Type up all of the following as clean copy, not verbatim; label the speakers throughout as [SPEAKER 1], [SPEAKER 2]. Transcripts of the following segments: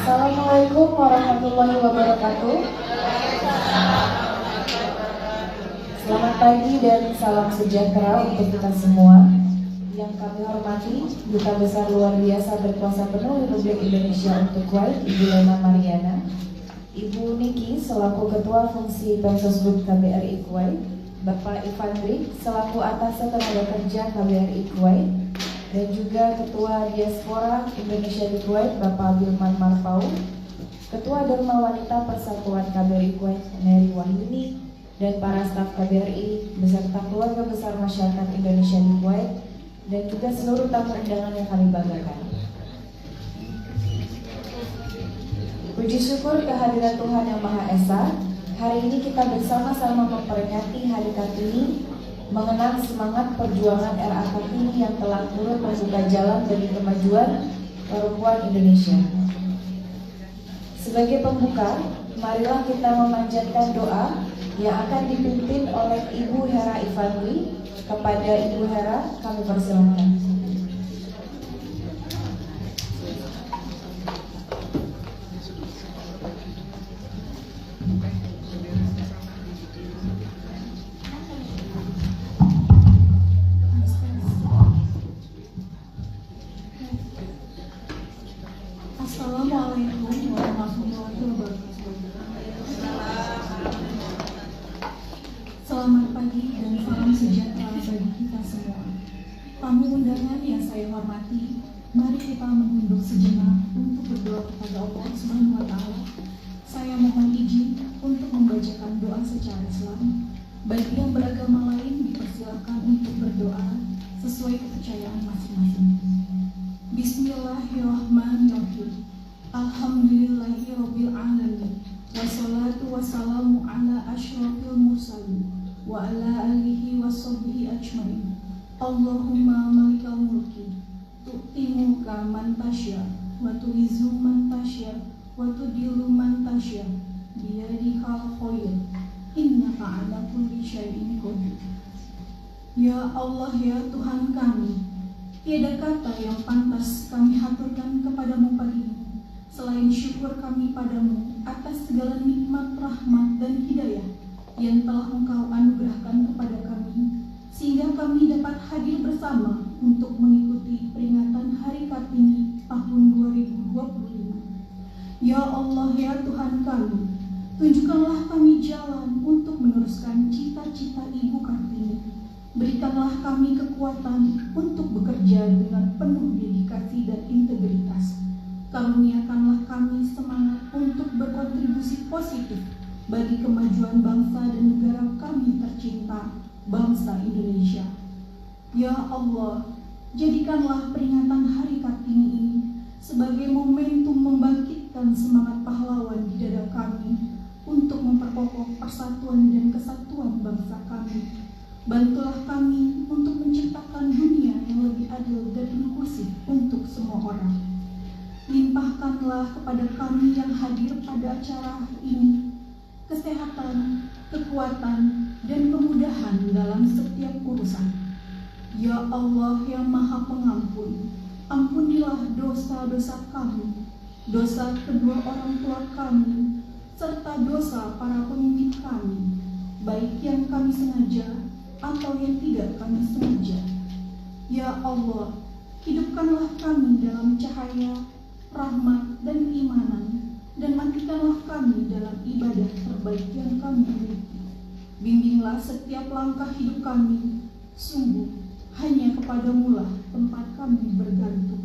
[SPEAKER 1] Assalamualaikum warahmatullahi wabarakatuh. Selamat pagi dan salam sejahtera untuk kita semua. Yang kami hormati Duta Besar Luar Biasa Berkuasa Penuh Republik Indonesia untuk Kuwait, Ibu Lena Mariana, Ibu Niki selaku Ketua Fungsi Pensosbud KBRI Kuwait, Bapak Ivandri selaku Atase Tenaga Kerja KBRI Kuwait, dan juga Ketua Diaspora Indonesia di Kuwait Bapak Wilman Marfau, Ketua Dharma Wanita Persatuan KBRI Kuwait Neri Wahyuni, dan para staf KBRI beserta keluarga besar masyarakat Indonesia di Kuwait, dan juga seluruh tamu undangan yang kami banggakan. Puji syukur kehadiran Tuhan Yang Maha Esa. Hari ini kita bersama-sama memperingati Hari Kartini, mengenang semangat perjuangan RA Kartini yang telah turut membuka jalan bagi kemajuan perempuan Indonesia. Sebagai pembuka, marilah kita memanjatkan doa yang akan dipimpin oleh Ibu Hera Ivandri. Kepada Ibu Hera, kami persilakan.
[SPEAKER 2] Assalamualaikum warahmatullahi wabarakatuh. pagi dan salam sejahtera bagi kita semua. Tamu undangan yang saya hormati, mari kita menunduk sejenak untuk berdoa kepada Allah Subhanahu wa Ta'ala. Saya mohon izin untuk membacakan doa secara Islam. Bagi yang beragama lain dipersilakan untuk berdoa sesuai kepercayaan masing-masing. Bismillahirrahmanirrahim. Alhamdulillahirabbil alamin. Wassalatu wassalamu ala asyrafil mursalin wa ala alihi washabbihi ajmain. Allahumma malikal mulki tu'ti mulka man tasya wa tu'izzu man tasya wa tudillu man tasya biyadikal khair innaka ala kulli syai'in qadir. Ya Allah, ya Tuhan kami, tiada kata yang pantas kami haturkan kepadamu pagi ini selain syukur kami padamu atas segala nikmat, rahmat, dan hidayah yang telah Engkau anugerahkan kepada kami, sehingga kami dapat hadir bersama untuk mengikuti peringatan Hari Kartini tahun 2025. Ya Allah, ya Tuhan kami, tunjukkanlah kami jalan untuk meneruskan cita-cita Ibu Kartini. Berikanlah kami kekuatan untuk bekerja dengan penuh dedikasi dan integritas. Karuniakanlah kami semangat untuk berkontribusi positif bagi kemajuan bangsa dan negara kami tercinta, bangsa Indonesia. Ya Allah, jadikanlah peringatan Hari Kartini ini sebagai momentum membangkitkan semangat pahlawan di dada kami untuk memperkokoh persatuan dan kesatuan bangsa kami. Bantulah kami untuk menciptakan dunia yang lebih adil dan inklusif untuk semua orang. Limpahkanlah kepada kami yang hadir pada acara ini kesehatan, kekuatan, dan kemudahan dalam setiap urusan. Ya Allah yang Maha Pengampun, ampunilah dosa-dosa kami, dosa kedua orang tua kami, serta dosa para pemimpin kami, baik yang kami sengaja atau yang tidak kami sengaja. Ya Allah, hidupkanlah kami dalam cahaya, rahmat, dan keimanan, dan matikanlah kami dalam ibadah terbaik yang kami miliki. Bimbinglah setiap langkah hidup kami, sungguh hanya kepadamu-lah tempat kami bergantung.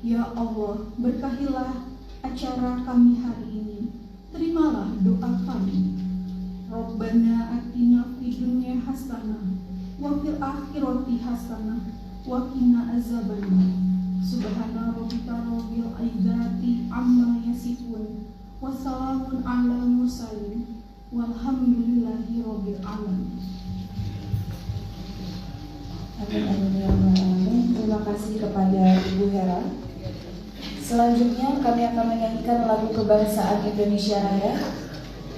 [SPEAKER 2] Ya Allah, berkahilah acara kami hari ini. Terimalah doa kami. Rabbana atina fid dunya hasanah wa fil akhirati hasanah wa qina azabannar. Subhana rabbika rabbil izzati amma yasifun wa salamun alal mursalin walhamdulillahi rabbil alamin.
[SPEAKER 1] Amin. Terima kasih kepada Ibu Hera. Selanjutnya kami akan menyanyikan lagu kebangsaan Indonesia Raya.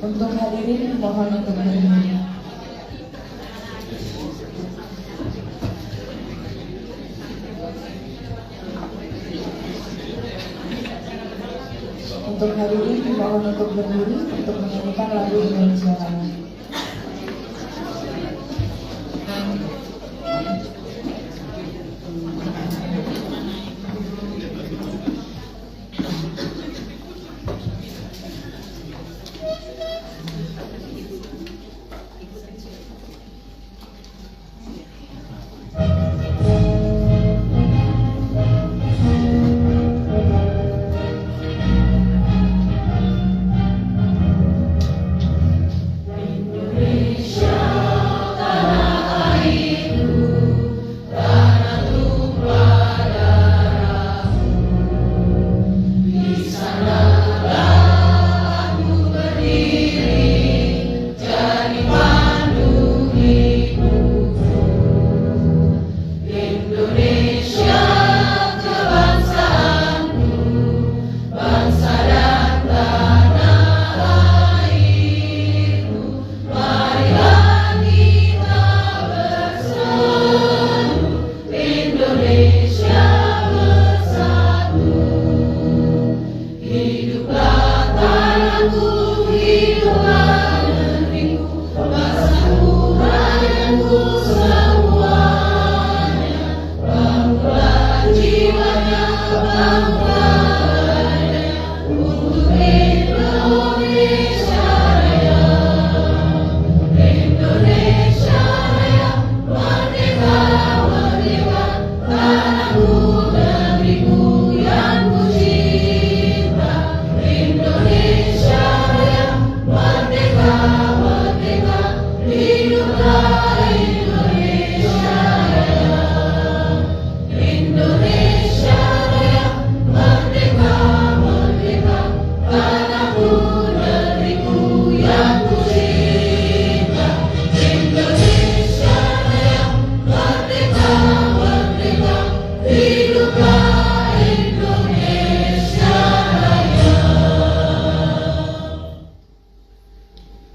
[SPEAKER 1] Untuk hadirin mohon untuk berdiri. Untuk hadirin mohon untuk berdiri untuk menyanyikan lagu Indonesia Raya.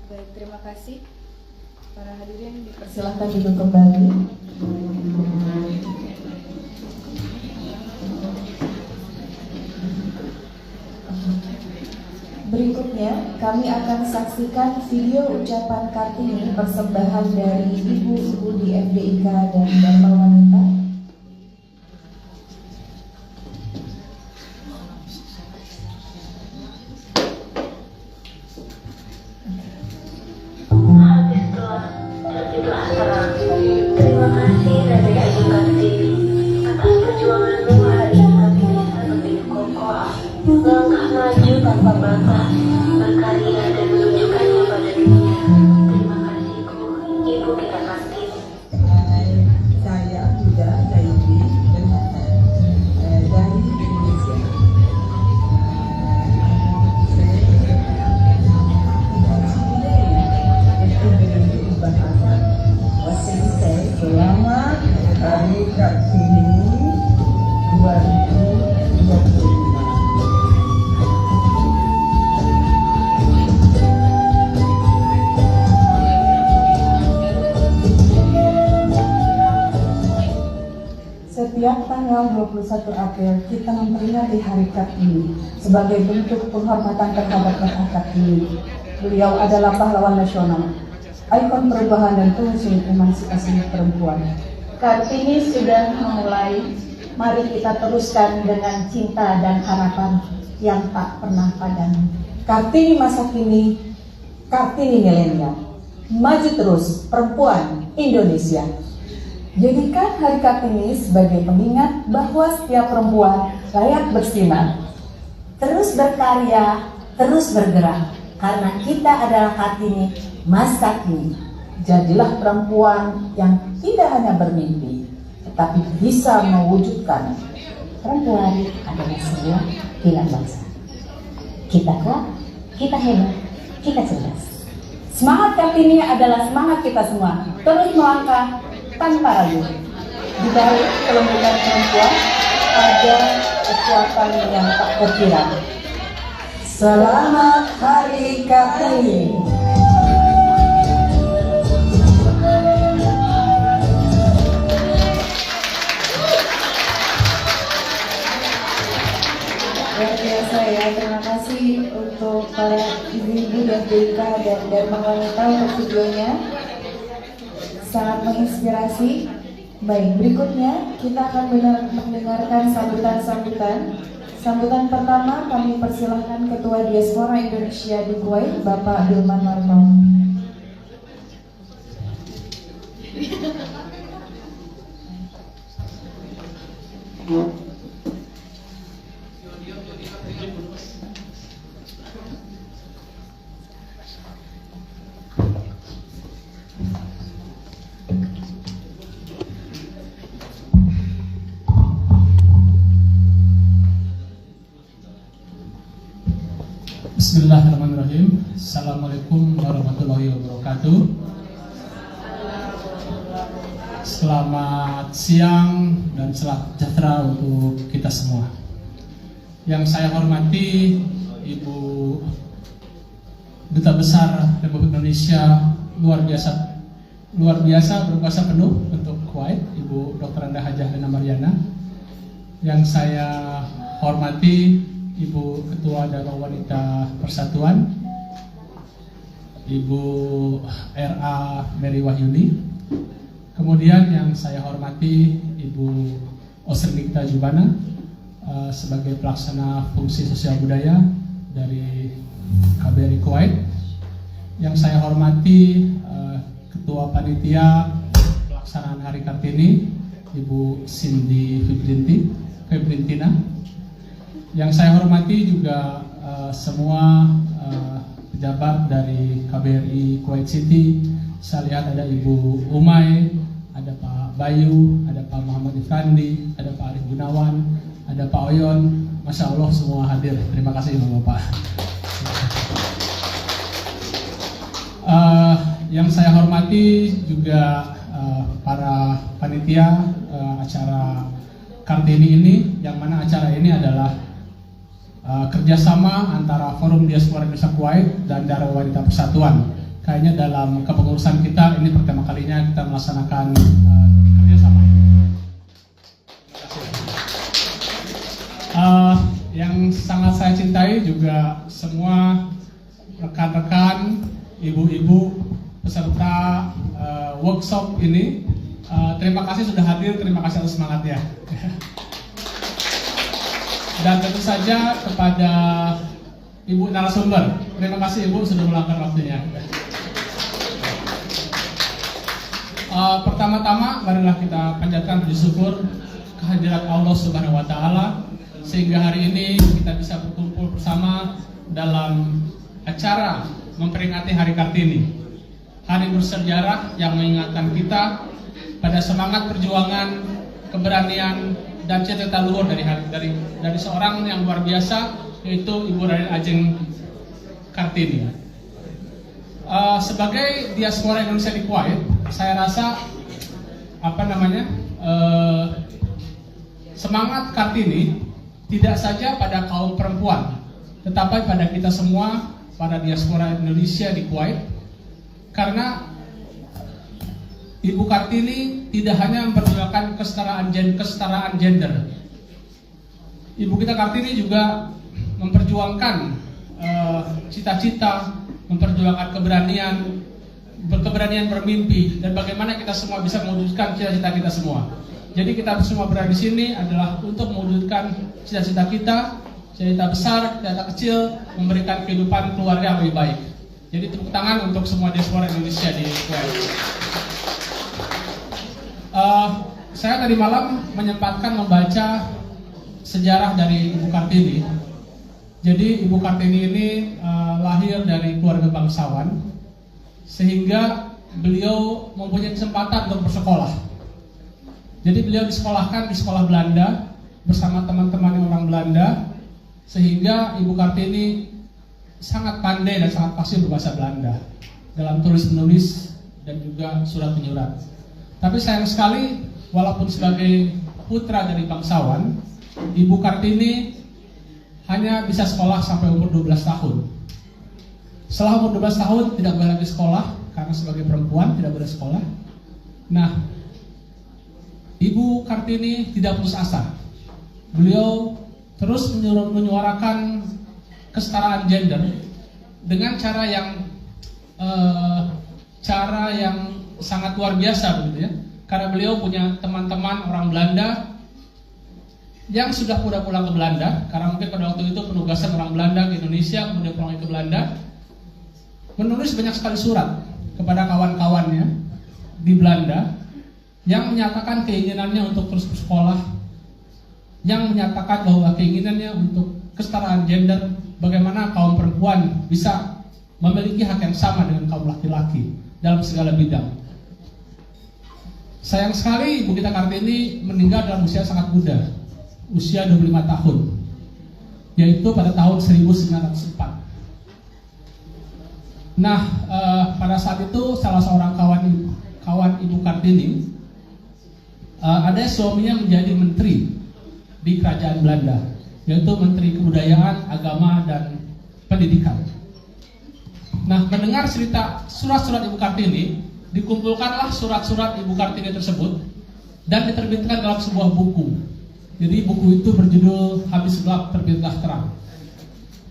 [SPEAKER 1] Baik, terima kasih. Para hadirin dipersilahkan duduk kembali. Berikutnya, kami akan saksikan video ucapan Kartini persembahan dari ibu-ibu di FDIK dan Dharma Wanita.
[SPEAKER 3] Terima kasih dari Ayu Kartini atas perjuanganmu hari ini bisa berdiri kokoh, melangkah maju tanpa batas, berkarya dan menunjukkannya pada dunia. Terima kasihku, Ibu kita Kartini.
[SPEAKER 4] Saya Huda Zaidi dari Indonesia. Selamat Hari Kartini 2025.
[SPEAKER 5] Setiap tanggal 21 April kita memperingati Hari Kartini sebagai bentuk penghormatan terhadap Mbak Kartini. Beliau adalah pahlawan nasional, ikon perubahan dan pengusung emansipasi perempuan.
[SPEAKER 2] Kartini sudah memulai, mari kita teruskan dengan cinta dan harapan yang tak pernah padam.
[SPEAKER 5] Kartini masa kini, Kartini milenial. Maju terus, perempuan Indonesia. Jadikan Hari Kartini sebagai pengingat bahwa setiap perempuan layak bersinar.
[SPEAKER 6] Terus berkarya, terus bergerak, karena kita adalah Kartini masa kini.
[SPEAKER 5] Jadilah perempuan yang tidak hanya bermimpi, tetapi bisa mewujudkan.
[SPEAKER 6] Perempuan adalah sebuah pilar bangsa. Kita kuat, kita hebat, kita cerdas. Semangat Kartini adalah semangat kita semua. Terus melangkah tanpa ragu.
[SPEAKER 5] Di balik kelembutan perempuan ada kekuatan yang tak terkira. Selamat Hari Kartini.
[SPEAKER 1] Luar biasa ya, terima kasih untuk para ibu-ibu dan FDIK dan Dharma Wanita untuk videonya. Sangat menginspirasi. Baik, berikutnya kita akan mendengarkan sambutan-sambutan. Sambutan pertama kami persilahkan Ketua Diaspora Indonesia di Kuwait, Bapak Bilman Marmau.
[SPEAKER 7] Bismillahirrahmanirrahim. Assalamualaikum warahmatullahi wabarakatuh. Selamat siang dan selamat sejahtera untuk kita semua. Yang saya hormati Ibu Duta Besar Republik Indonesia luar biasa berkuasa penuh untuk Kuwait, Ibu Dr. Anda Hajah Lena Mariana. Yang saya hormati Ibu Ketua Dharma Wanita Persatuan, Ibu R.A. Mary Wahyuni. Kemudian yang saya hormati Ibu Osrinita Jubana sebagai pelaksana fungsi sosial budaya dari KBRI Kuwait. Yang saya hormati Ketua Panitia Pelaksanaan Hari Kartini, Ibu Cindy Febrintina. Yang saya hormati juga semua pejabat dari KBRI Kuwait City. Saya lihat ada Ibu Umay, ada Pak Bayu, ada Pak Muhammad Ifrandi, ada Pak Arif Gunawan, ada Pak Oyon. Masya Allah semua hadir. Terima kasih Bapak. Yang saya hormati juga para panitia acara Kartini ini, yang mana acara ini adalah kerjasama antara Forum Diaspora Indonesia Kuwait dan Dharma Wanita Persatuan kayaknya dalam kepengurusan kita ini pertama kalinya kita melaksanakan kerjasama. Yang sangat saya cintai juga semua rekan-rekan, ibu-ibu peserta workshop ini. Terima kasih sudah hadir, terima kasih atas semangatnya. Dan tentu saja kepada Ibu narasumber, terima kasih Ibu sudah meluangkan waktunya. Pertama-tama marilah kita panjatkan puji syukur kehadirat Allah Subhanahu wa taala sehingga hari ini kita bisa berkumpul bersama dalam acara memperingati Hari Kartini. Hari bersejarah yang mengingatkan kita pada semangat perjuangan, keberanian dan cita-cita luhur dari seorang yang luar biasa, yaitu Ibu Raden Ajeng Kartini. Sebagai diaspora Indonesia di Kuwait, saya rasa semangat Kartini tidak saja pada kaum perempuan, tetapi pada kita semua, pada diaspora Indonesia di Kuwait, karena Ibu Kartini tidak hanya memperjuangkan kesetaraan gender. Ibu kita Kartini juga memperjuangkan cita-cita, memperjuangkan keberanian bermimpi, dan bagaimana kita semua bisa mewujudkan cita-cita kita semua. Jadi kita semua berada di sini adalah untuk mewujudkan cita-cita kita, cita-cita besar, cita-cita kecil, memberikan kehidupan keluarga yang lebih baik. Jadi tepuk tangan untuk semua diaspora Indonesia di Kuwait. Saya tadi malam menyempatkan membaca sejarah dari Ibu Kartini. Jadi Ibu Kartini ini lahir dari keluarga bangsawan, sehingga beliau mempunyai kesempatan untuk bersekolah. Jadi beliau disekolahkan di sekolah Belanda bersama teman-teman orang Belanda, sehingga Ibu Kartini sangat pandai dan sangat fasih berbahasa Belanda dalam tulis-menulis dan juga surat menyurat. Tapi sayang sekali, walaupun sebagai putra dari bangsawan, Ibu Kartini hanya bisa sekolah sampai umur 12 tahun. Setelah umur 12 tahun tidak boleh lagi sekolah karena sebagai perempuan tidak boleh sekolah. Nah, Ibu Kartini tidak putus asa. Beliau terus menyuarakan kesetaraan gender dengan cara yang sangat luar biasa begitu ya. Karena beliau punya teman-teman orang Belanda yang sudah pulang ke Belanda, karena mungkin pada waktu itu penugasan orang Belanda ke Indonesia, kemudian pulang ke Belanda, menulis banyak sekali surat kepada kawan-kawannya di Belanda yang menyatakan keinginannya untuk terus bersekolah, yang menyatakan bahwa keinginannya untuk kesetaraan gender, bagaimana kaum perempuan bisa memiliki hak yang sama dengan kaum laki-laki dalam segala bidang. Sayang sekali Ibu kita Kartini meninggal dalam usia sangat muda, usia 25 tahun, yaitu pada tahun 1904. Nah, pada saat itu salah seorang kawan Ibu Kartini, ada suaminya menjadi menteri di kerajaan Belanda, yaitu Menteri Kebudayaan, Agama, dan Pendidikan. Nah, mendengar cerita surat-surat Ibu Kartini, dikumpulkanlah surat-surat Ibu Kartini tersebut dan diterbitkan dalam sebuah buku. Jadi buku itu berjudul Habis Gelap Terbitlah Terang.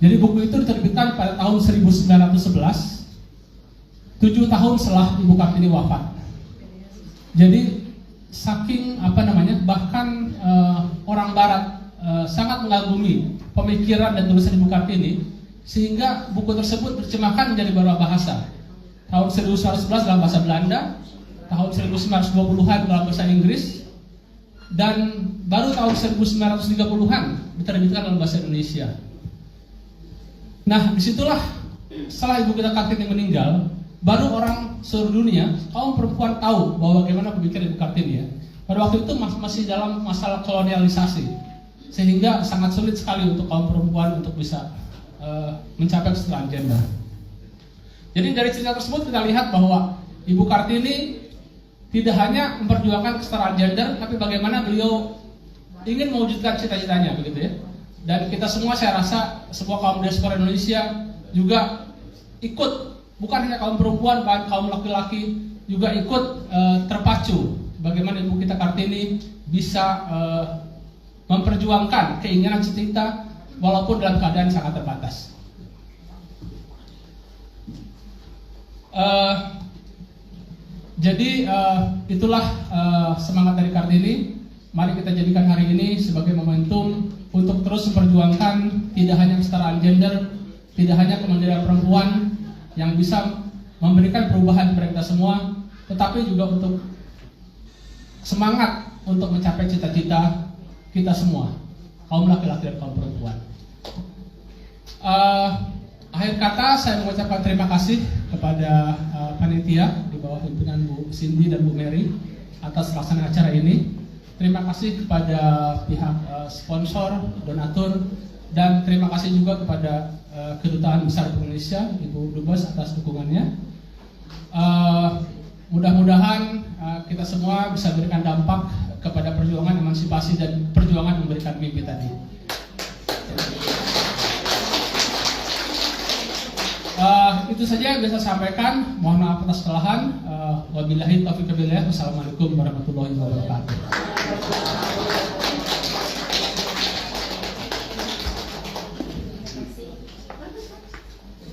[SPEAKER 7] Jadi buku itu diterbitkan pada tahun 1911, 7 tahun setelah Ibu Kartini wafat. Jadi saking bahkan orang Barat sangat mengagumi pemikiran dan tulisan Ibu Kartini, sehingga buku tersebut diterjemahkan menjadi beberapa bahasa. Tahun 1911 dalam bahasa Belanda, tahun 1920-an dalam bahasa Inggris, dan baru tahun 1930-an diterbitkan dalam bahasa Indonesia. Nah, disitulah setelah Ibu kita Kartini meninggal, baru orang seluruh dunia, kaum perempuan tahu bahwa bagaimana pemikiran Ibu Kartini ya. Pada waktu itu masih dalam masalah kolonialisasi, sehingga sangat sulit sekali untuk kaum perempuan untuk bisa mencapai kesetaraan gender. Jadi dari cerita tersebut kita lihat bahwa Ibu Kartini tidak hanya memperjuangkan kesetaraan gender, tapi bagaimana beliau ingin mewujudkan cita-citanya, begitu ya. Dan kita semua, saya rasa semua kaum diaspora Indonesia juga ikut bukan hanya kaum perempuan, bahkan kaum laki-laki juga ikut terpacu bagaimana Ibu kita Kartini bisa memperjuangkan keinginan cita-cita walaupun dalam keadaan sangat terbatas. Jadi itulah semangat dari Kartini. Mari kita jadikan hari ini sebagai momentum untuk terus memperjuangkan tidak hanya kesetaraan gender, tidak hanya kemandirian perempuan yang bisa memberikan perubahan kepada kita semua, tetapi juga untuk semangat untuk mencapai cita-cita kita semua, kaum laki-laki dan kaum perempuan. Akhir kata saya mengucapkan terima kasih kepada panitia di bawah pimpinan Bu Cindy dan Bu Mary atas pelaksanaan acara ini. Terima kasih kepada pihak sponsor, donatur, dan terima kasih juga kepada Kedutaan Besar Indonesia, Ibu Dubes atas dukungannya. Mudah-mudahan kita semua bisa berikan dampak kepada perjuangan emansipasi dan perjuangan memberikan mimpi tadi. Itu saja yang bisa saya sampaikan. Mohon maaf atas kesalahan. Wabillahi taufiq wal hidayah. Wassalamualaikum warahmatullahi wabarakatuh.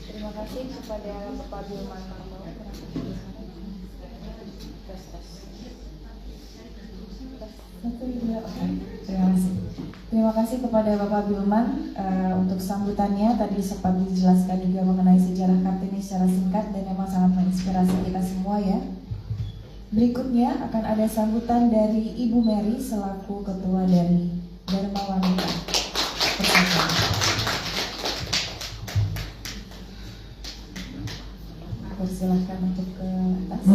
[SPEAKER 1] Terima kasih kepada Bapak Bilman Marmo. Terima kasih kepada Bapak Bilman untuk sambutannya. Tadi sempat dijelaskan juga mengenai sejarah Kartini secara singkat dan memang sangat menginspirasi kita semua ya. Berikutnya akan ada sambutan dari Ibu Mary selaku Ketua dari Dharma Wanita. Persilahkan untuk ke atas.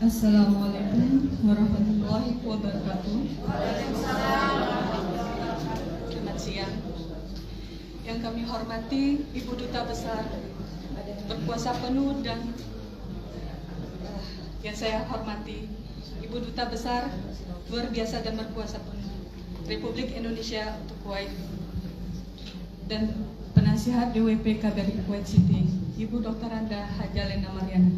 [SPEAKER 2] Assalamualaikum warahmatullahi wabarakatuh. Selamat siang. Yang kami hormati Ibu Duta Besar berkuasa penuh dan yang saya hormati Ibu Duta Besar luar biasa dan berkuasa penuh Republik Indonesia untuk Kuwait dan penasihat DWP KBRI Kuwait City Ibu Dr. Anda Haja Lena Mariana.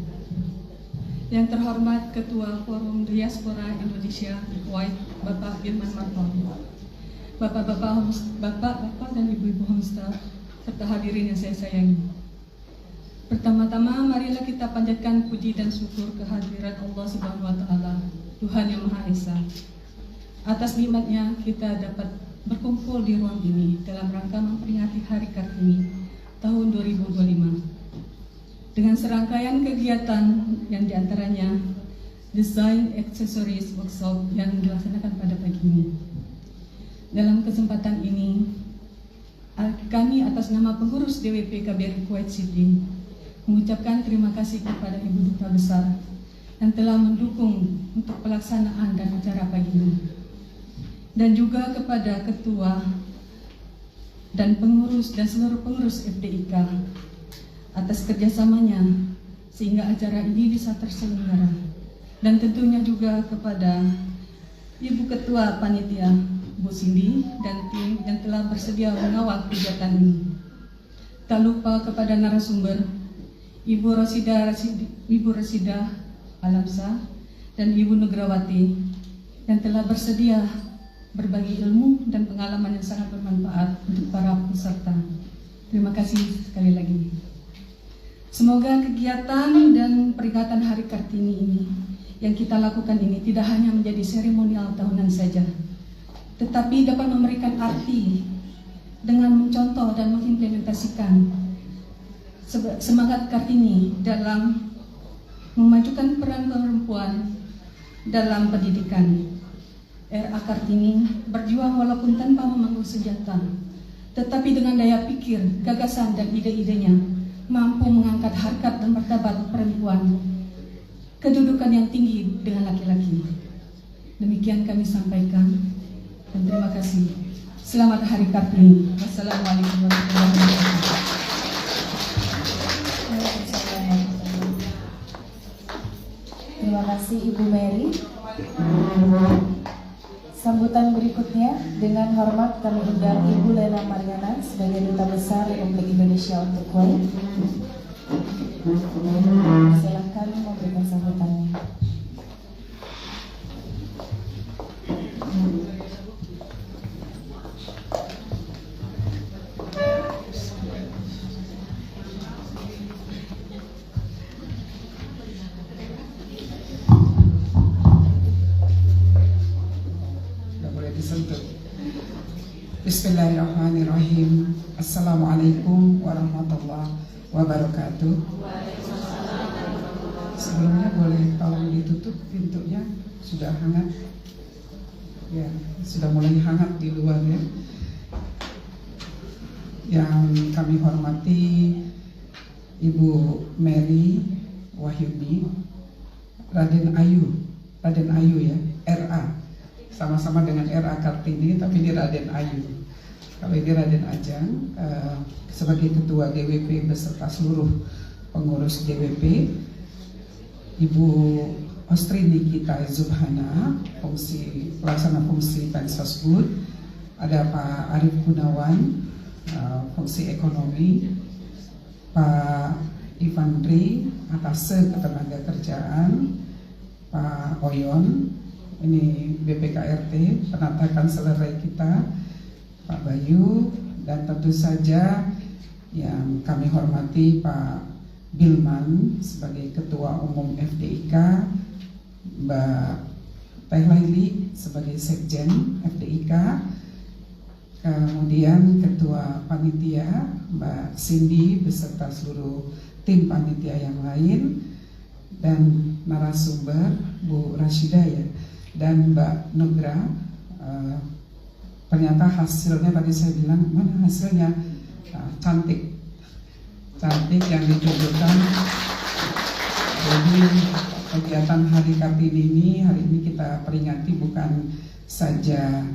[SPEAKER 2] Yang terhormat Ketua Forum Diaspora Indonesia di Kuwait, Bapak Bilman Marmo, Bapak dan Ibu-Ibu Homestaff, serta hadirin yang saya sayangi. Pertama-tama, marilah kita panjatkan puji dan syukur kehadirat Allah Subhanahu wa Ta'ala, Tuhan yang Maha Esa. Atas nikmatnya kita dapat berkumpul di ruang ini dalam rangka memperingati Hari Kartini tahun 2025. Dengan serangkaian kegiatan yang diantaranya Design Accessories Workshop yang dilaksanakan pada pagi ini. Dalam kesempatan ini, kami atas nama pengurus DWP KBRI Kuwait City mengucapkan terima kasih kepada Ibu Duta Besar yang telah mendukung untuk pelaksanaan dan acara pagi ini, dan juga kepada Ketua dan pengurus dan seluruh pengurus FDIK atas kerjasamanya sehingga acara ini bisa terselenggara, dan tentunya juga kepada Ibu Ketua Panitia Bu Cindy dan tim yang telah bersedia mengawal kegiatan ini. Tak lupa kepada narasumber Ibu Rosida Alamsa dan Ibu Nugrawati yang telah bersedia berbagi ilmu dan pengalaman yang sangat bermanfaat untuk para peserta. Terima kasih sekali lagi. Semoga kegiatan dan peringatan Hari Kartini ini yang kita lakukan ini tidak hanya menjadi seremonial tahunan saja, tetapi dapat memberikan arti dengan mencontoh dan mengimplementasikan semangat Kartini dalam memajukan peran perempuan dalam pendidikan, R.A. Kartini berjuang walaupun tanpa memangku senjata, tetapi dengan daya pikir, gagasan dan ide-idenya mampu mengangkat harkat dan martabat perempuan, kedudukan yang tinggi dengan laki-laki. Demikian kami sampaikan dan terima kasih. Selamat Hari Kartini. Wassalamualaikum warahmatullahi wabarakatuh.
[SPEAKER 1] Terima kasih Ibu Mary. Sambutan berikutnya dengan hormat kami undang Ibu Lena Mariana sebagai Duta Besar Republik Indonesia untuk Kuwait. Silakan memberikan sambutannya.
[SPEAKER 8] Bismillahirrahmanirrahim. Assalamualaikum warahmatullahi wabarakatuh. Sebelumnya boleh tolong ditutup pintunya, sudah hangat. Ya, sudah mulai hangat di luar ya. Yang kami hormati Ibu Mary Wahyuni, Raden Ayu ya, R.A. Sama-sama dengan R.A. Kartini, tapi ini Raden Ayu. Kalau ini Raden Ajang sebagai Ketua DWP beserta seluruh pengurus DWP, Ibu Ostrini Nikita Zubhana, pelaksana fungsi Pensosbud, ada Pak Arif Gunawan, fungsi ekonomi, Pak Ivandri, atase ketenaga kerjaan, Pak Oyon, ini BPKRT, penata kanseler kita, Pak Bayu, dan tentu saja yang kami hormati Pak Bilman sebagai Ketua Umum FDIK, Mbak Teh Laili sebagai Sekjen FDIK, kemudian Ketua Panitia Mbak Cindy beserta seluruh tim panitia yang lain, dan narasumber Bu Rashidah ya, dan Mbak Nugra. Ternyata hasilnya tadi saya bilang, mana hasilnya? Cantik yang ditunjukkan. Jadi kegiatan Hari Kartini hari ini kita peringati bukan saja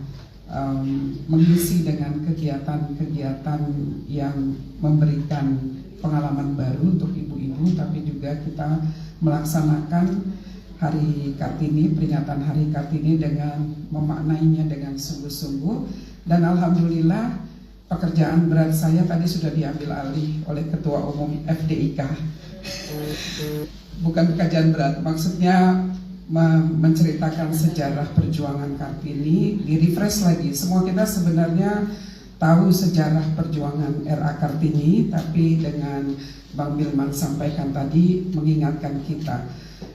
[SPEAKER 8] mengisi dengan kegiatan-kegiatan yang memberikan pengalaman baru untuk ibu-ibu, tapi juga kita melaksanakan Hari Kartini, peringatan Hari Kartini dengan memaknainya dengan sungguh-sungguh. Dan alhamdulillah pekerjaan berat saya tadi sudah diambil alih oleh Ketua Umum FDIK. Bukan pekerjaan berat, maksudnya menceritakan sejarah perjuangan Kartini, di-refresh lagi. Semua kita sebenarnya tahu sejarah perjuangan R.A. Kartini, tapi dengan Bang Bilman sampaikan tadi mengingatkan kita.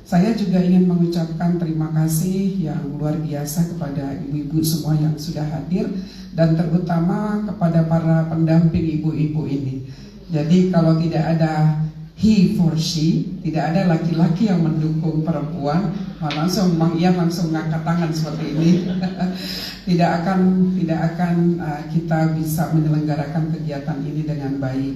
[SPEAKER 8] Saya juga ingin mengucapkan terima kasih yang luar biasa kepada ibu-ibu semua yang sudah hadir, dan terutama kepada para pendamping ibu-ibu ini. Jadi kalau tidak ada he for she, tidak ada laki-laki yang mendukung perempuan, langsung Bang Ian langsung ngangkat tangan seperti ini. tidak akan kita bisa menyelenggarakan kegiatan ini dengan baik.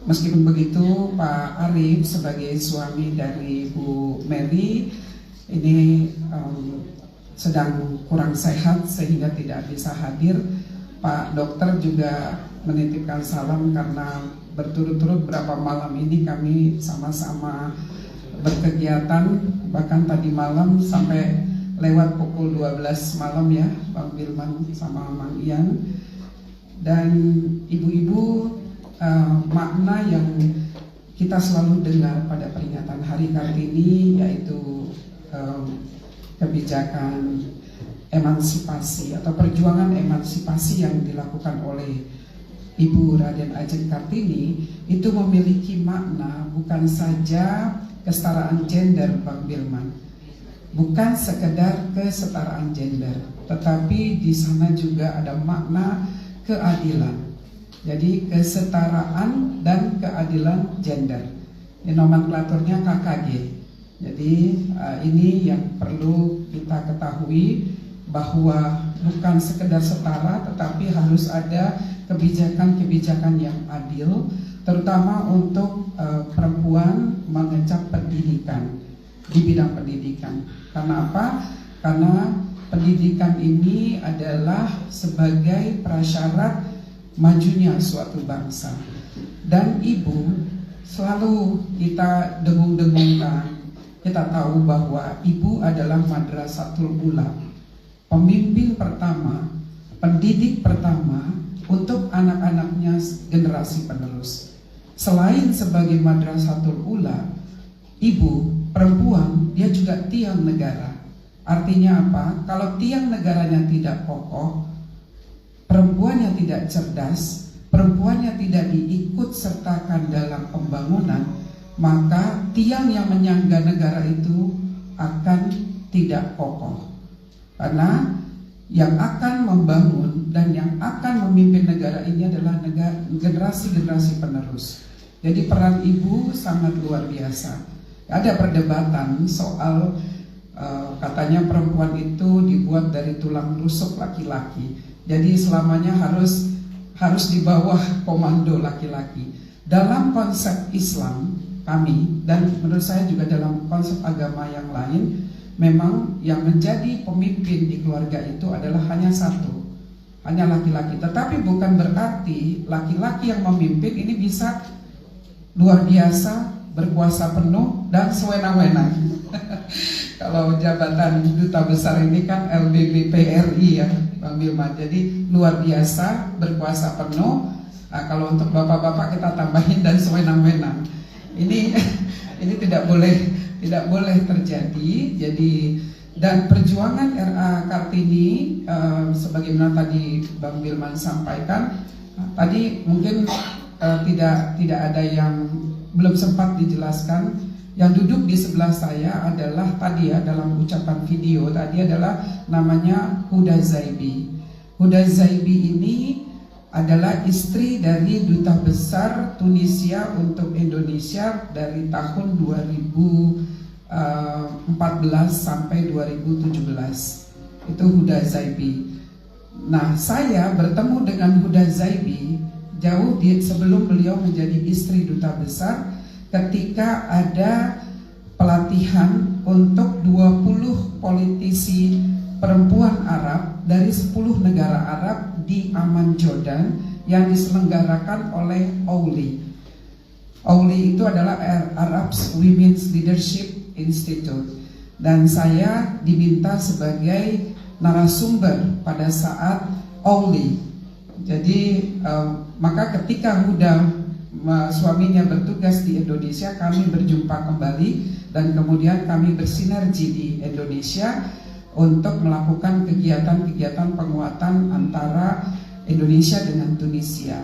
[SPEAKER 8] Meskipun begitu, Pak Arif sebagai suami dari Bu Mary ini sedang kurang sehat sehingga tidak bisa hadir. Pak Dokter juga menitipkan salam karena berturut-turut berapa malam ini kami sama-sama berkegiatan, bahkan tadi malam sampai lewat pukul 12 malam ya, Bang Bilman sama Mang Ian. Dan ibu-ibu, makna yang kita selalu dengar pada peringatan Hari Kartini yaitu kebijakan emansipasi atau perjuangan emansipasi yang dilakukan oleh Ibu Raden Ajeng Kartini itu memiliki makna bukan saja kesetaraan gender, Bang Bilman, bukan sekedar kesetaraan gender, tetapi di sana juga ada makna keadilan. Jadi kesetaraan dan keadilan gender. Ini nomenklaturnya KKG. Jadi ini yang perlu kita ketahui, bahwa bukan sekedar setara, tetapi harus ada kebijakan-kebijakan yang adil, terutama untuk perempuan mengecap pendidikan, di bidang pendidikan. Karena apa? Karena pendidikan ini adalah sebagai prasyarat majunya suatu bangsa. Dan ibu selalu kita dengung-dengungkan. Kita tahu bahwa ibu adalah madrasatul ula, pemimpin pertama, pendidik pertama untuk anak-anaknya generasi penerus. Selain sebagai madrasatul ula, ibu perempuan dia juga tiang negara. Artinya apa? Kalau tiang negaranya tidak kokoh, perempuannya tidak cerdas, perempuannya tidak diikut sertakan dalam pembangunan, maka tiang yang menyangga negara itu akan tidak kokoh. Karena yang akan membangun dan yang akan memimpin negara ini adalah generasi-generasi penerus. Jadi peran ibu sangat luar biasa. Ada perdebatan soal katanya perempuan itu dibuat dari tulang rusuk laki-laki. Jadi selamanya harus di bawah komando laki-laki. Dalam konsep Islam kami, dan menurut saya juga dalam konsep agama yang lain, memang yang menjadi pemimpin di keluarga itu adalah hanya satu, hanya laki-laki. Tetapi bukan berarti laki-laki yang memimpin ini bisa luar biasa, berkuasa penuh dan sewenang-wenang. Kalau jabatan duta besar ini kan LBBPRI ya, Bang Bilman. Jadi luar biasa, berkuasa penuh. Nah, kalau untuk bapak-bapak kita tambahin dan sewenang-wenang. Ini tidak boleh terjadi. Jadi dan perjuangan RA Kartini sebagaimana tadi Bang Bilman sampaikan, tadi mungkin tidak ada yang belum sempat dijelaskan. Yang duduk di sebelah saya adalah tadi ya, dalam ucapan video tadi adalah namanya Huda Zaibi. Huda Zaibi ini adalah istri dari Duta Besar Tunisia untuk Indonesia dari tahun 2014 sampai 2017. Itu Huda Zaibi. Nah, saya bertemu dengan Huda Zaibi jauh sebelum beliau menjadi istri Duta Besar, ketika ada pelatihan untuk 20 politisi perempuan Arab dari 10 negara Arab di Amman, Jordan, yang diselenggarakan oleh OWLI. OWLI itu adalah Arabs Women's Leadership Institute, dan saya diminta sebagai narasumber pada saat OWLI. Jadi maka ketika Huda suaminya bertugas di Indonesia, kami berjumpa kembali dan kemudian kami bersinergi di Indonesia untuk melakukan kegiatan-kegiatan penguatan antara Indonesia dengan Tunisia.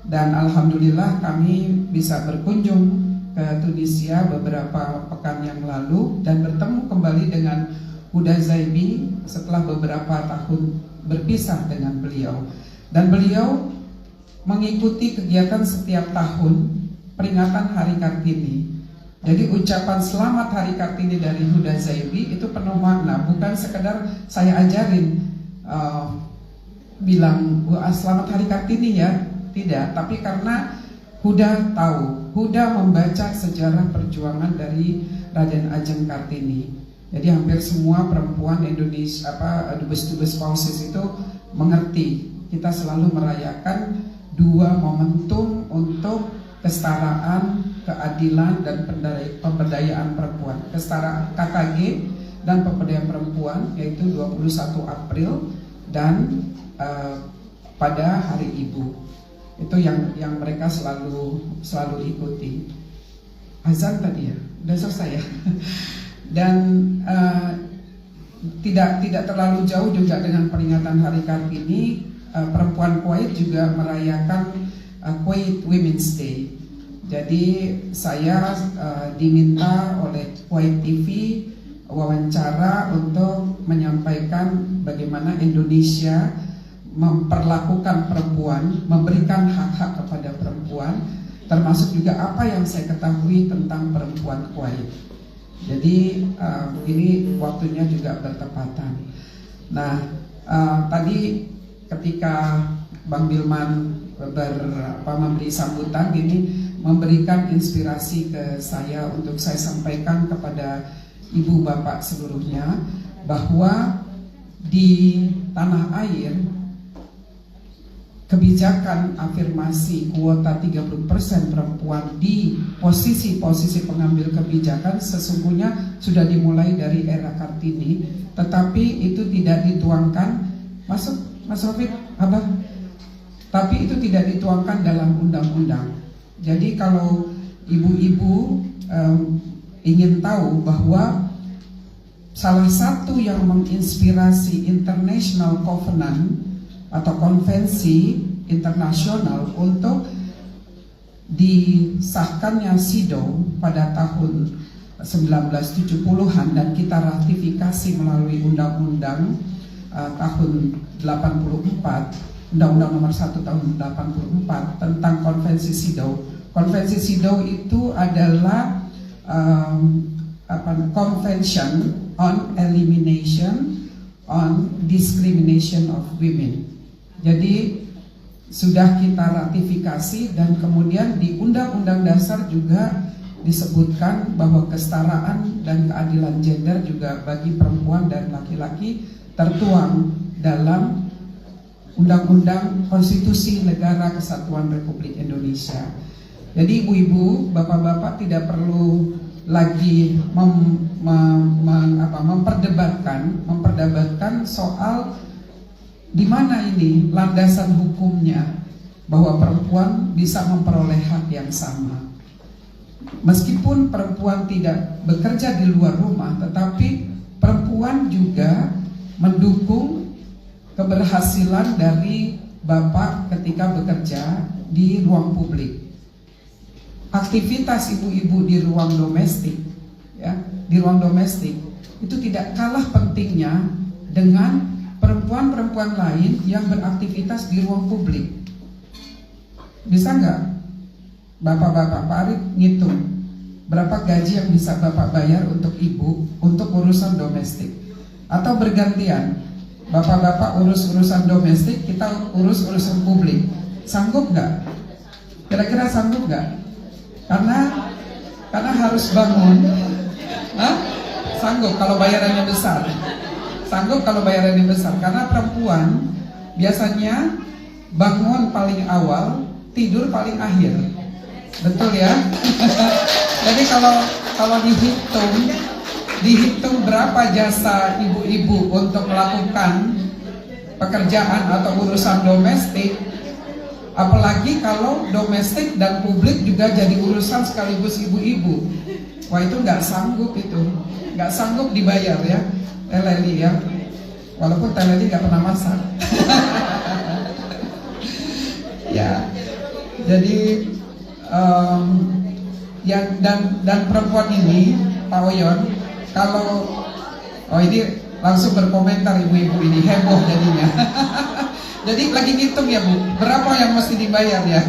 [SPEAKER 8] Dan alhamdulillah kami bisa berkunjung ke Tunisia beberapa pekan yang lalu dan bertemu kembali dengan Huda Zaibi setelah beberapa tahun berpisah dengan beliau. Dan beliau mengikuti kegiatan setiap tahun peringatan Hari Kartini. Jadi ucapan selamat Hari Kartini dari Huda Zaibi itu penuh makna, bukan sekedar saya ajarin bilang selamat Hari Kartini ya, tidak. Tapi karena Huda tahu, Huda membaca sejarah perjuangan dari Raden Ajeng Kartini. Jadi hampir semua perempuan Indonesia, dubes-dubes pausis itu mengerti. Kita selalu merayakan dua momentum untuk kesetaraan, keadilan, dan pemberdayaan perempuan. Kesetaraan KKG dan pemberdayaan perempuan, yaitu 21 April dan pada Hari Ibu. Itu yang mereka selalu ikuti. Azan tadi ya, udah selesai ya. Dan tidak terlalu jauh juga dengan peringatan Hari Kartini, perempuan Kuwait juga merayakan Kuwait Women's Day. Jadi saya diminta oleh Kuwait TV wawancara untuk menyampaikan bagaimana Indonesia memperlakukan perempuan, memberikan hak-hak kepada perempuan, termasuk juga apa yang saya ketahui tentang perempuan Kuwait. Jadi ini waktunya juga bertepatan. Nah, tadi ketika Bang Bilman memberi sambutan, ini memberikan inspirasi ke saya untuk saya sampaikan kepada ibu bapak seluruhnya bahwa di tanah air kebijakan afirmasi kuota 30% perempuan di posisi-posisi pengambil kebijakan sesungguhnya sudah dimulai dari era Kartini, tetapi itu tidak dituangkan, masuk Mas Rofik, Abah, tapi itu tidak dituangkan dalam undang-undang. Jadi kalau ibu-ibu ingin tahu bahwa salah satu yang menginspirasi International Covenant atau konvensi internasional untuk disahkannya CEDAW pada tahun 1970-an dan kita ratifikasi melalui undang-undang tahun 84, Undang-Undang Nomor 1 tahun 84 tentang konvensi CEDAW. Konvensi CEDAW itu adalah Convention on Elimination on Discrimination of Women. Jadi sudah kita ratifikasi dan kemudian di Undang-Undang Dasar juga disebutkan bahwa kesetaraan dan keadilan gender juga bagi perempuan dan laki-laki tertuang dalam Undang-Undang Konstitusi Negara Kesatuan Republik Indonesia. Jadi ibu-ibu, bapak-bapak tidak perlu lagi memperdebatkan soal di mana ini landasan hukumnya bahwa perempuan bisa memperoleh hak yang sama. Meskipun perempuan tidak bekerja di luar rumah, tetapi perempuan juga mendukung keberhasilan dari bapak ketika bekerja di ruang publik. Aktivitas ibu-ibu di ruang domestik, ya, di ruang domestik itu tidak kalah pentingnya dengan perempuan-perempuan lain yang beraktivitas di ruang publik. Bisa nggak bapak-bapak, Pak Arif ngitung berapa gaji yang bisa bapak bayar untuk ibu untuk urusan domestik? Atau bergantian, bapak-bapak urus urusan domestik, kita urus urusan publik. Sanggup nggak? Kira-kira sanggup nggak? Karena harus bangun. Hah? Sanggup kalau bayarannya besar. Sanggup kalau bayarannya besar. Karena perempuan biasanya bangun paling awal, tidur paling akhir. Betul ya? Jadi kalau dihitung berapa jasa ibu-ibu untuk melakukan pekerjaan atau urusan domestik, apalagi kalau domestik dan publik juga jadi urusan sekaligus ibu-ibu. Wah, itu nggak sanggup, itu nggak sanggup dibayar ya, Teleli ya. Walaupun Teleli nggak pernah masak. Ya, jadi dan perempuan ini, Pak Oyon, kalau ini langsung berkomentar ibu-ibu ini heboh jadinya. Jadi lagi ngitung ya Bu, berapa yang mesti dibayar ya?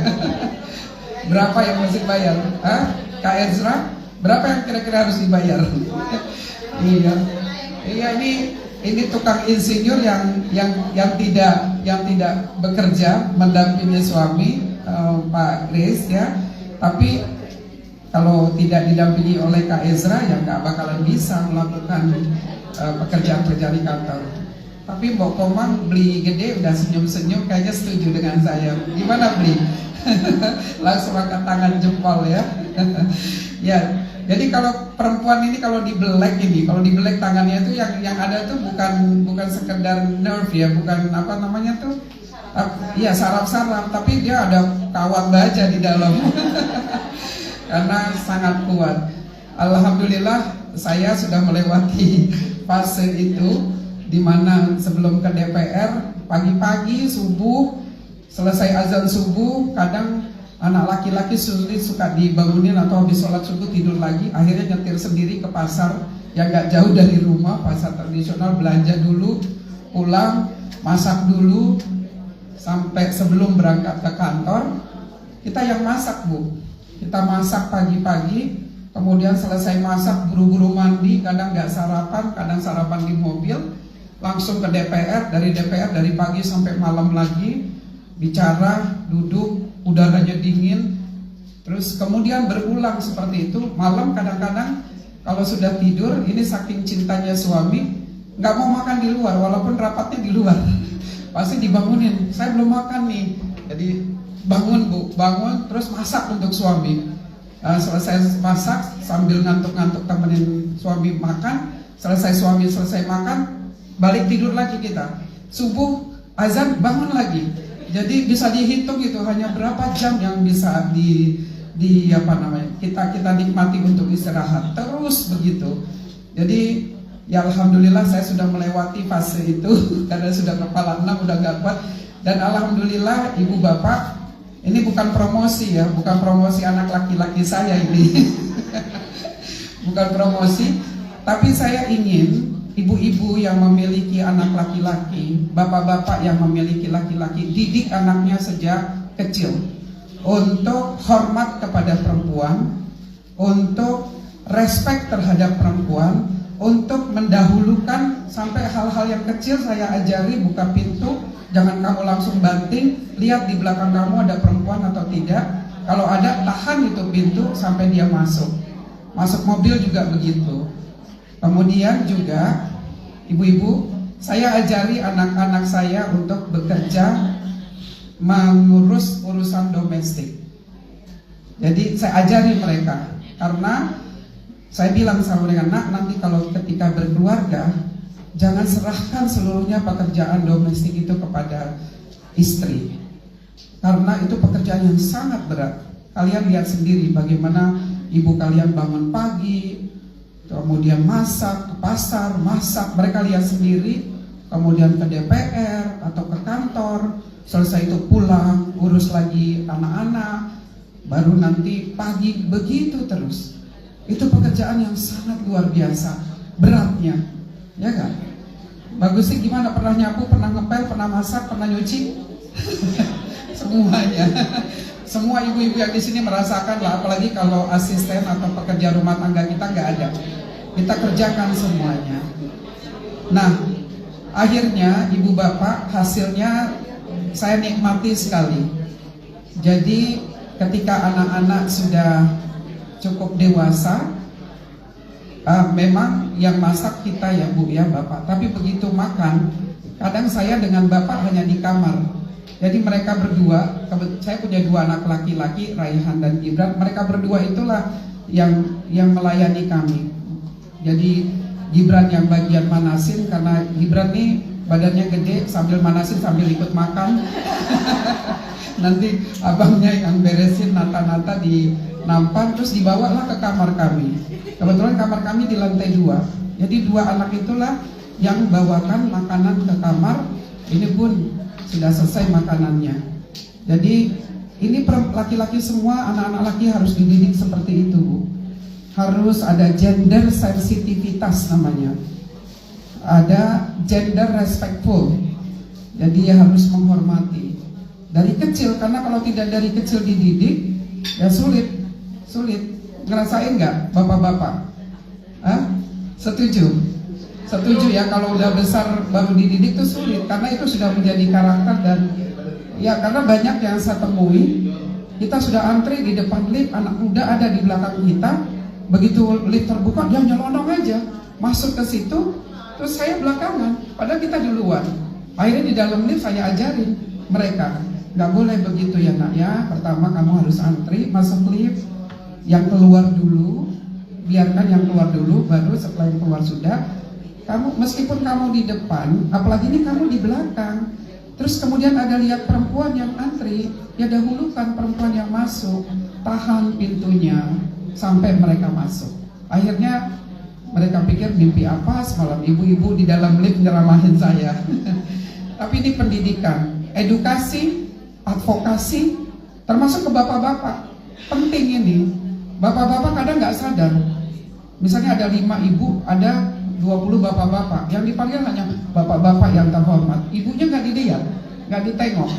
[SPEAKER 8] Berapa yang mesti dibayar? Kak Ezra, berapa yang kira-kira harus dibayar? Iya, ini tukang insinyur yang tidak bekerja mendampingi suami, Pak Grace ya. Tapi kalau tidak didampingi oleh Kak Ezra ya nggak bakalan bisa melakukan pekerjaan-pekerjaan di kantor. Tapi Mbok Komang beli gede udah senyum-senyum, kayaknya setuju dengan saya. Gimana beli? Langsung angkat tangan jempol ya. Ya, jadi kalau perempuan ini kalau dibelek tangannya itu yang ada tuh bukan sekedar nerve ya, bukan apa namanya tuh, iya saraf-saraf, tapi dia ada kawat baja di dalam. Karena sangat kuat. Alhamdulillah saya sudah melewati fase itu, di mana sebelum ke DPR pagi-pagi subuh selesai azan subuh, kadang anak laki-laki suka dibangunin atau habis sholat subuh tidur lagi, akhirnya nyetir sendiri ke pasar yang gak jauh dari rumah, pasar tradisional, belanja dulu, pulang, masak dulu, sampai sebelum berangkat ke kantor kita yang masak Bu. Kita masak pagi-pagi, kemudian selesai masak buru-buru mandi, kadang nggak sarapan, kadang sarapan di mobil, langsung ke DPR, dari pagi sampai malam lagi, bicara, duduk, udaranya dingin, terus kemudian berulang seperti itu. Malam kadang-kadang kalau sudah tidur, ini saking cintanya suami, nggak mau makan di luar, walaupun rapatnya di luar, pasti dibangunin, saya belum makan nih, jadi bangun bu, bangun, terus masak untuk suami. Selesai masak sambil ngantuk-ngantuk temenin suami makan, suami selesai makan, balik tidur lagi kita. Subuh azan bangun lagi. Jadi bisa dihitung itu hanya berapa jam yang bisa kita nikmati untuk istirahat. Terus begitu. Jadi ya alhamdulillah saya sudah melewati fase itu karena sudah kepala 6 udah gak kuat. Dan alhamdulillah ibu bapak, ini bukan promosi ya, bukan promosi anak laki-laki saya ini. Bukan promosi, tapi saya ingin ibu-ibu yang memiliki anak laki-laki, bapak-bapak yang memiliki laki-laki, didik anaknya sejak kecil untuk hormat kepada perempuan, untuk respect terhadap perempuan, untuk mendahulukan sampai hal-hal yang kecil saya ajari, buka pintu, jangan kamu langsung banting, lihat di belakang kamu ada perempuan atau tidak. Kalau ada, tahan itu pintu sampai dia masuk. Masuk mobil juga begitu. Kemudian juga ibu-ibu, saya ajari anak-anak saya untuk bekerja mengurus urusan domestik. Jadi saya ajari mereka, karena saya bilang sama mereka, nak, nanti kalau ketika berkeluarga, jangan serahkan seluruhnya pekerjaan domestik itu kepada istri, karena itu pekerjaan yang sangat berat. Kalian lihat sendiri bagaimana ibu kalian bangun pagi, kemudian masak, ke pasar, masak, mereka lihat sendiri, kemudian ke DPR atau ke kantor, selesai itu pulang, urus lagi anak-anak, baru nanti pagi, begitu terus. Itu pekerjaan yang sangat luar biasa beratnya, ya kan? Bagus sih, gimana, pernah nyapu, pernah ngepel, pernah masak, pernah nyuci? Semuanya. Semua ibu-ibu yang di sini merasakan lah, apalagi kalau asisten atau pekerja rumah tangga kita nggak ada. Kita kerjakan semuanya. Nah, akhirnya ibu bapak, hasilnya saya nikmati sekali. Jadi ketika anak-anak sudah cukup dewasa, memang yang masak kita ya bu ya bapak. Tapi begitu makan, kadang saya dengan bapak hanya di kamar. Jadi mereka berdua, saya punya 2 anak laki-laki, Raihan dan Gibran. Mereka berdua itulah yang melayani kami. Jadi Gibran yang bagian manasin, karena Gibran nih badannya gede, sambil manasin sambil ikut makan. Nanti abangnya yang beresin nata-nata di nampan, terus dibawalah ke kamar kami. Kebetulan kamar kami di lantai 2. Jadi 2 anak itulah yang bawakan makanan ke kamar. Ini pun sudah selesai makanannya. Jadi ini laki-laki semua, anak-anak laki harus dididik seperti itu bu. Harus ada gender sensitivitas namanya. Ada gender respectful. Jadi harus menghormati dari kecil, karena kalau tidak dari kecil dididik, ya sulit. Ngerasain nggak bapak-bapak? Setuju? Setuju ya, kalau udah besar baru dididik itu sulit, karena itu sudah menjadi karakter. Dan ya karena banyak yang saya temui, kita sudah antri di depan lift, anak muda ada di belakang kita, begitu lift terbuka dia nyelonong aja masuk ke situ, terus saya belakangan, padahal kita duluan. Akhirnya di dalam lift saya ajarin mereka, nggak boleh begitu ya nak ya, pertama kamu harus antri masuk lift, yang keluar dulu, biarkan yang keluar dulu, baru setelah yang keluar sudah kamu, meskipun kamu di depan, apalagi ini kamu di belakang, terus kemudian ada lihat perempuan yang antri, ya dahulukan perempuan yang masuk, tahan pintunya sampai mereka masuk. Akhirnya mereka pikir mimpi apa semalam ibu-ibu di dalam lift nyeramahin saya. Tapi ini pendidikan, edukasi, advokasi, termasuk ke bapak-bapak, penting ini. Bapak-bapak kadang nggak sadar, misalnya ada 5 ibu, ada 20 bapak-bapak, yang dipanggil hanya bapak-bapak yang terhormat, ibunya nggak dilihat, nggak ditengok.